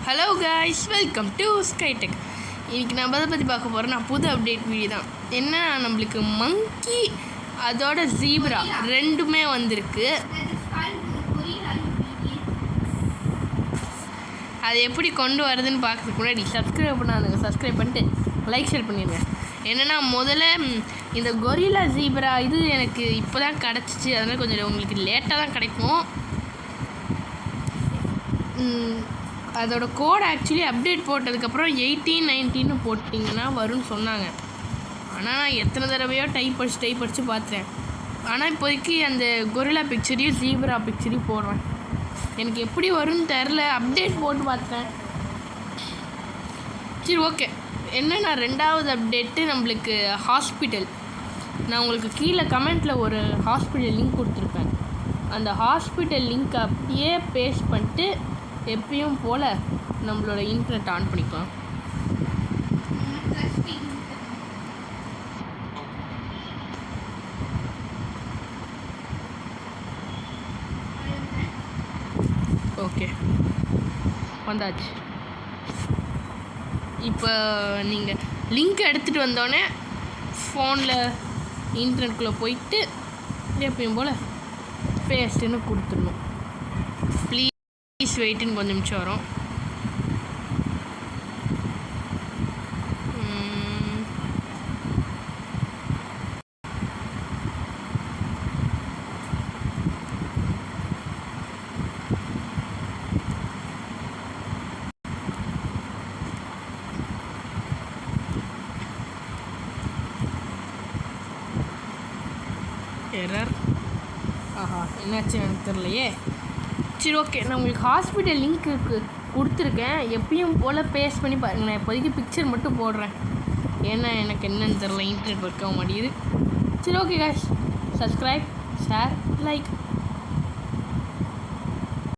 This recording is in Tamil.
Hello guys, welcome to Skytech. இன்றைக்கி நம்ம எதை பற்றி பார்க்க போகிறோம், நான் புது அப்டேட் வீடியோ தான். என்ன, நம்மளுக்கு மங்கி அதோட ஜீப்ரா ரெண்டுமே வந்திருக்கு. அது எப்படி கொண்டு வருதுன்னு பார்க்கறதுக்கு முன்னாடி சப்ஸ்கிரைப் பண்ணாதுங்க, சப்ஸ்கிரைப் பண்ணிட்டு லைக் ஷேர் பண்ணிடுங்க. என்னென்னா, முதல்ல இந்த கொரில்லா ஜீப்ரா இது எனக்கு இப்போ தான் கிடச்சிச்சு. அதனால் கொஞ்சம் உங்களுக்கு லேட்டாக தான் கிடைக்கும். அதோட கோட் ஆக்சுவலி அப்டேட் போட்டதுக்கப்புறம் 18-19 போட்டிங்கன்னா வரும்னு சொன்னாங்க. ஆனால் நான் எத்தனை தடவையோ டைப் அடித்து பார்த்தேன். ஆனால் இப்போதைக்கு அந்த கொரில்லா பிக்சரையும் ஜீப்ரா பிக்சரையும் போடுறேன். எனக்கு எப்படி வரும்னு தெரில, அப்டேட் போட்டு பார்த்தேன். சரி, ஓகே. என்னென்னா, ரெண்டாவது அப்டேட்டு நம்மளுக்கு ஹாஸ்பிட்டல். நான் உங்களுக்கு கீழே கமெண்ட்டில் ஒரு ஹாஸ்பிட்டல் லிங்க் கொடுத்துருப்பேன். அந்த ஹாஸ்பிட்டல் லிங்க் அப்படியே பேஸ்ட் பண்ணிட்டு எப்பயும் போல் நம்மளோட இன்டர்நெட் ஆன் பண்ணிக்கலாம். ஓகே, வந்தாச்சு. இப்போ நீங்கள் லிங்க் எடுத்துகிட்டு வந்தோடனே ஃபோனில் இன்டர்நெட்குள்ளே போயிட்டு எப்பயும் போல் பேஸ்ட்டுன்னு கொடுத்துடணும். ப்ளீஸ் வெயிட்டுன்னு கொஞ்சம் நிமிஷம் வரும். எரர். ஆஹா, என்னாச்சு எனக்கு தெரியலையே. சரி, ஓகே. நான் உங்களுக்கு ஹாஸ்பிட்டல் லிங்க்கு கொடுத்துருக்கேன். எப்பயும் போல் பேஸ்ட் பண்ணி பாருங்கள். நான் இப்போதைக்கு பிக்சர் மட்டும் போடுறேன். ஏன்னா எனக்கு என்னன்னு தெரில, இன்டர்நெட் ஒர்க் ஆக மாட்டேங்குது. சரி, okay guys, subscribe, share, like.